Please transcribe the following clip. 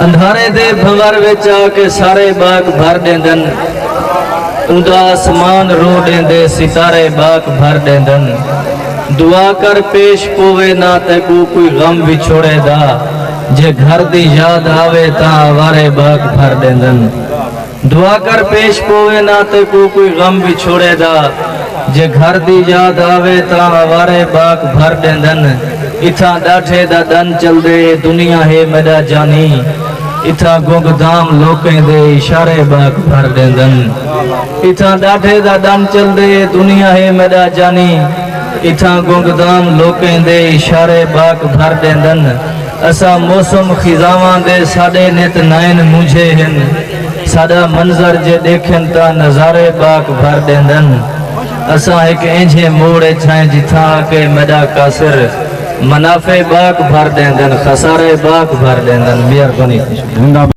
अंधारे दे भंवर विच आके सारे बाग भर देंदन। उदा आसमान रो देंदे सितारे बाग भर देंदन। दुआ कर पेश पोवे ना ते कोई गम विछोड़ेदा। जे घर दी याद आवे ता आवारे बाग भर देंदन। दुआ कर पेश पोवे ना ते कोई गम विछोड़ेदा। जे घर दी याद आवे ता आवारे बाग भर देंदन। इथा डाठे दा दन चलदे दुनिया है मेरा जानी। इथा गुंगधाम लोकें दे इशारे बाग भर देंदन। इथा डाठे दा दन चलदे दुनिया है मेरा जानी। इथा गुंगधाम लोकें दे इशारे बाग भर देंदन। असा मौसम खिजावां दे साडे नित नैन मुझे हन। साडा मंजर जे देखन ता नजारे बाग भर देंदन। असा एक इंजे मोड़े छाए जिथा के मेरा कासिर मनाफे बाग भर देंदन। खसारे बाग भर देंदन। मेहरबानी।